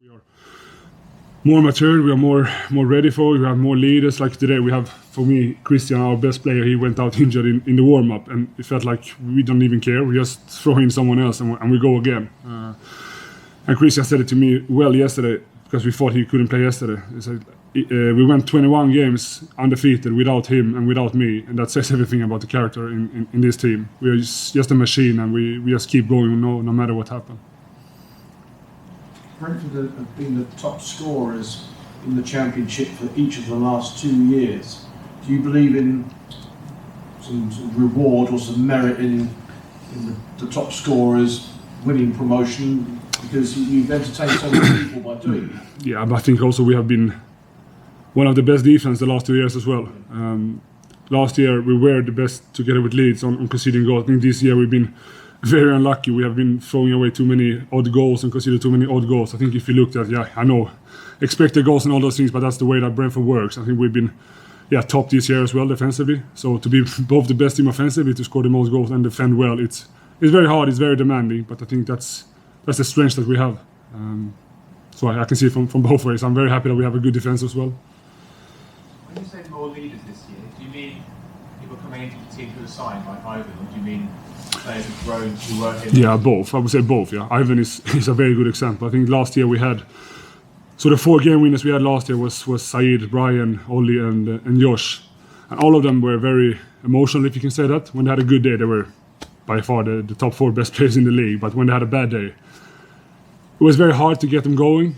We are more mature, we are more ready for it, we have more leaders. Like today we have, for me, Christian, our best player, he went out injured in the warm-up, and it felt like we don't even care, we just throw in someone else and we go again. And Christian said it to me well yesterday, because we thought he couldn't play yesterday. He said, we went 21 games undefeated without him and without me, and that says everything about the character in this team. We are just a machine, and we just keep going no matter what happens. Brentford have been the top scorers in the Championship for each of the last 2 years. Do you believe in some sort of reward or some merit in the top scorers winning promotion? Because you've entertained so many people by doing it. Yeah, but I think also we have been one of the best defense the last 2 years as well. Last year we were the best together with Leeds on conceding goals. I think this year we've been very unlucky. We have been throwing away too many odd goals and conceded too many odd goals. I think if you looked at, I know, expected goals and all those things, but that's the way that Brentford works. I think we've been top this year as well defensively. So to be both the best team offensively, to score the most goals and defend well, it's very hard, it's very demanding, but I think that's the strength that we have. So I can see it from both ways. I'm very happy that we have a good defense as well. When you say more leaders this year, do you mean people coming into the team who are signed like Ivan, or do you mean players who've grown to work in? Yeah, both. I would say both. Yeah, Ivan is a very good example. I think last year we had, so the 4 game winners we had last year was Said, Brian, Ollie, and Josh, and all of them were very emotional, if you can say that. When they had a good day, they were by far the top 4 best players in the league. But when they had a bad day, it was very hard to get them going,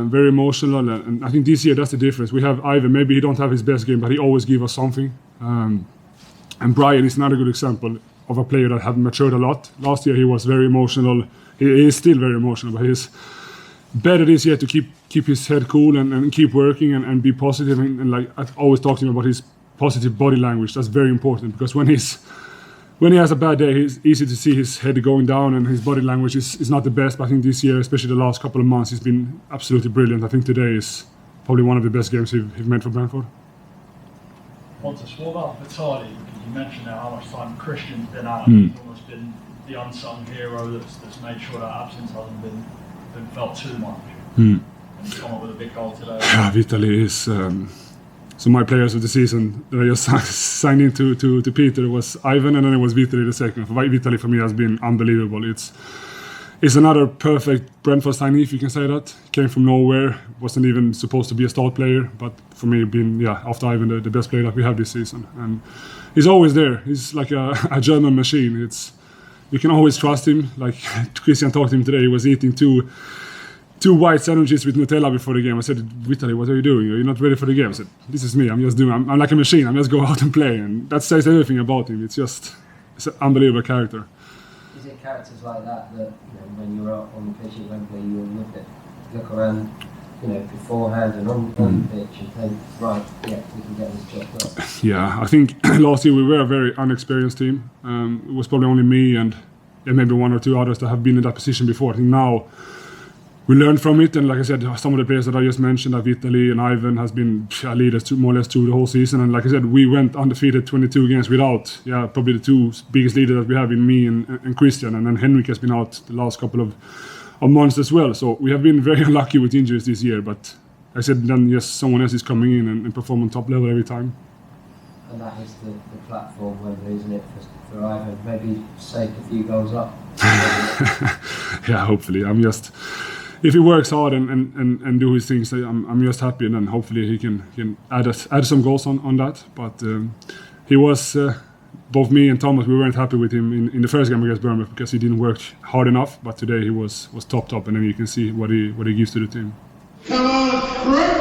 very emotional, and I think this year that's the difference. We have Ivan, maybe he don't have his best game, but he always gives us something. And Brian is another good example of a player that had matured a lot. Last year he was very emotional. He is still very emotional, but he's better this year to keep his head cool and keep working and be positive. And like I always talk to him about his positive body language. That's very important, because when he has a bad day, it's easy to see his head going down and his body language is not the best. But I think this year, especially the last couple of months, he's been absolutely brilliant. I think today is probably one of the best games he's made for Brentford. Pontus, what about Vitali? You mentioned now how much time Christian's been out. He's almost been the unsung hero that's made sure that absence hasn't been felt too much. And he's come up with a big goal today. Yeah, Vitali is... So my players of the season that I just signed into to Peter was Ivan, and then it was Vitali the second. Vitali for me has been unbelievable. It's another perfect Brentford signee, if you can say that. Came from nowhere, wasn't even supposed to be a start player, but for me, been after Ivan the best player that we have this season. And he's always there. He's like a German machine. You can always trust him. Like Christian talked to him today, he was eating two white sandwiches with Nutella before the game. I said, Vitali, what are you doing? Are you not ready for the game? I said, this is me. I'm like a machine. I'm just go out and play. And that says everything about him. It's an unbelievable character. Is it characters like that when you were out on the pitch at Wembley, you look around, beforehand and on the pitch and think, right, we can get this job done? Yeah, I think last year we were a very unexperienced team. It was probably only me and maybe 1 or 2 others that have been in that position before. I think now we learned from it, and like I said, some of the players that I just mentioned, Vitali and Ivan, has been leaders more or less through the whole season. And like I said, we went undefeated 22 games without, probably the 2 biggest leaders that we have in me and Christian. And then Henrik has been out the last couple of months as well. So we have been very unlucky with injuries this year. But like I said, then someone else is coming in and perform on top level every time. And that is the platform, isn't it, for Ivan? Maybe save a few goals up. Yeah, hopefully. If he works hard and do his things, I'm just happy, and then hopefully he can add some goals on that. But he was both me and Thomas, we weren't happy with him in the first game against Bournemouth because he didn't work hard enough. But today he was top, and then you can see what he gives to the team. Come on,